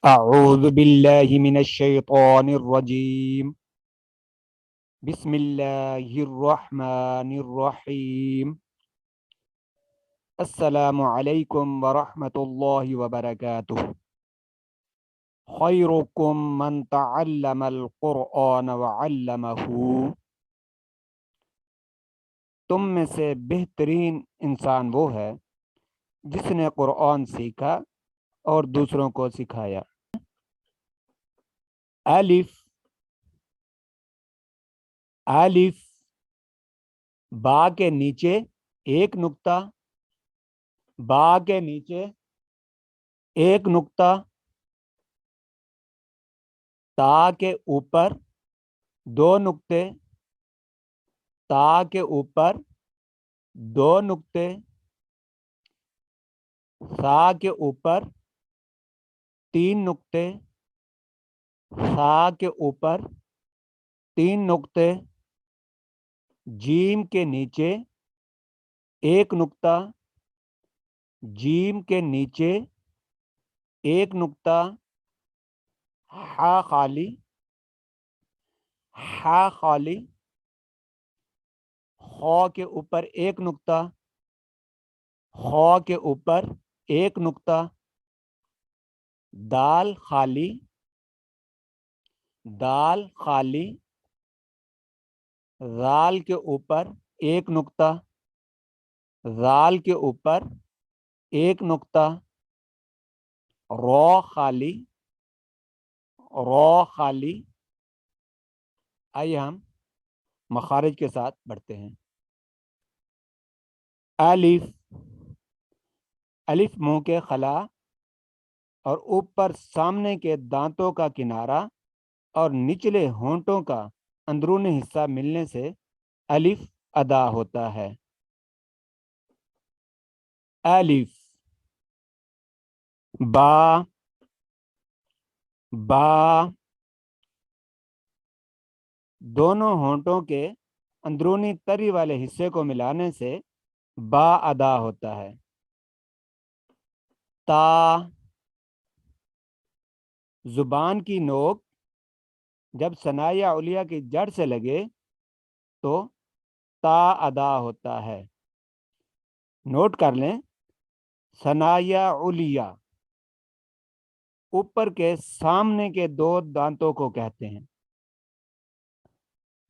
أعوذ بالله من الشيطان الرجيم. بسم الله الرحمن الرحيم. السلام عليكم ورحمة الله وبركاته. خيركم من تعلم القرآن وعلمه. تم میں سے بہترین انسان وہ ہے جس نے قرآن سیکھا اور دوسروں کو سکھایا. الف الف با کے نیچے ایک نقطہ، با کے نیچے ایک نقطہ، تا کے اوپر دو نقطے، تا کے اوپر دو نقطے، سا کے اوپر تین نقطے، سا کے اوپر تین نقطے، جیم کے نیچے ایک نقطہ، جیم کے نیچے ایک نقطہ، ہا خالی، ہا خالی، خو کے اوپر ایک نقطہ، خو کے اوپر ایک نقطہ، دال خالی، دال خالی، زال کے اوپر ایک نقطہ، زال کے اوپر ایک نقطہ، رو خالی، رو خالی. آئیے ہم مخارج کے ساتھ بڑھتے ہیں. الف، الف منہ کے خلا اور اوپر سامنے کے دانتوں کا کنارہ اور نچلے ہونٹوں کا اندرونی حصہ ملنے سے الف ادا ہوتا ہے. الف، با، با، دونوں ہونٹوں کے اندرونی تری والے حصے کو ملانے سے با ادا ہوتا ہے. تا، زبان کی نوک جب ثنایا علیہ کی جڑ سے لگے تو تا ادا ہوتا ہے. نوٹ کر لیں، ثنایا علیہ اوپر کے سامنے کے دو دانتوں کو کہتے ہیں.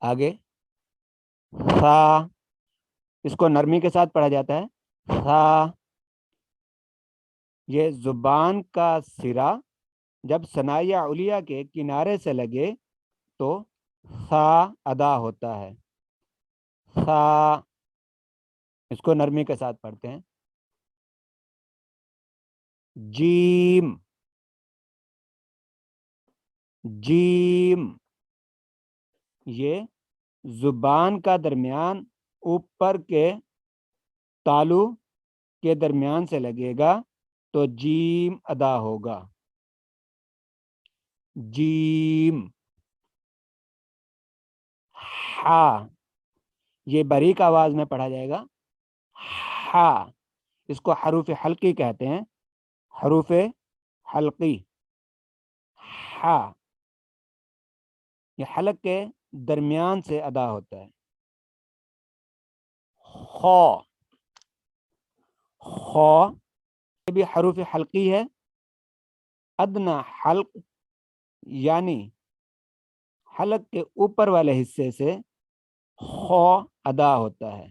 آگے سا، اس کو نرمی کے ساتھ پڑھا جاتا ہے. سا، یہ زبان کا سرا جب ثنایا علیہ کے کنارے سے لگے تو سا ادا ہوتا ہے. سا، اس کو نرمی کے ساتھ پڑھتے ہیں. جیم، جیم، یہ زبان کا درمیان اوپر کے تالو کے درمیان سے لگے گا تو جیم ادا ہوگا. جیم. ہا، یہ باریک آواز میں پڑھا جائے گا. ہا، اس کو حروف حلقی کہتے ہیں. حروف حلقی. ہا، یہ حلق کے درمیان سے ادا ہوتا ہے. خو، خو، یہ بھی حروف حلقی ہے. ادنا حلق یعنی حلق کے اوپر والے حصے سے خو ادا ہوتا ہے.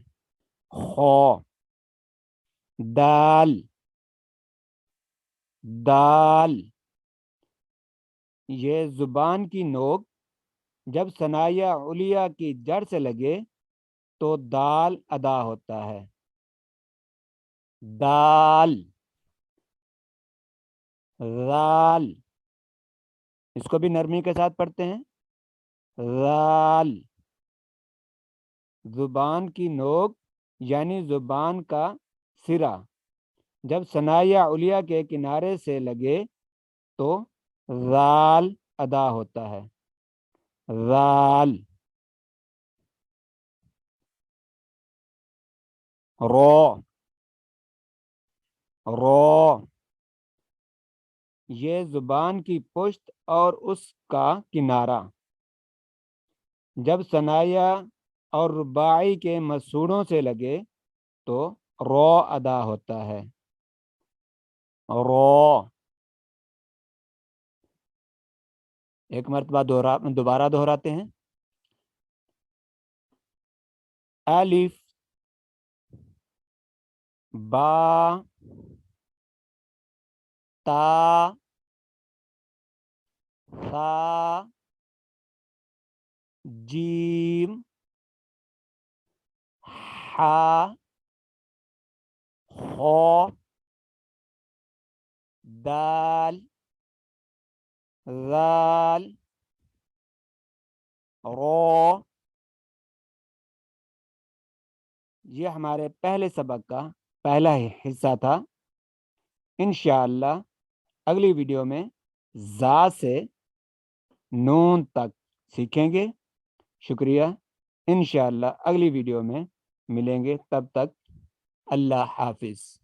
خو. دال، دال، یہ زبان کی نوک جب ثنایا علیہ کی جڑ سے لگے تو دال ادا ہوتا ہے. دال. رال، اس کو بھی نرمی کے ساتھ پڑھتے ہیں. رال، زبان کی نوک یعنی زبان کا سرا جب ثنایا علیہ کے کنارے سے لگے تو رال ادا ہوتا ہے. رال. رو، رو، یہ زبان کی پشت اور اس کا کنارہ جب ثنایا اور رباعی کے مسوڑوں سے لگے تو رو ادا ہوتا ہے. رو. ایک مرتبہ دوبارہ دہراتے ہیں. الف، با، تا، ثا، جیم، حا، خو، دال، ذال، رو. یہ ہمارے پہلے سبق کا پہلا حصہ تھا. انشاءاللہ اگلی ویڈیو میں زا سے نون تک سیکھیں گے. شکریہ. انشاءاللہ اگلی ویڈیو میں ملیں گے. تب تک اللہ حافظ.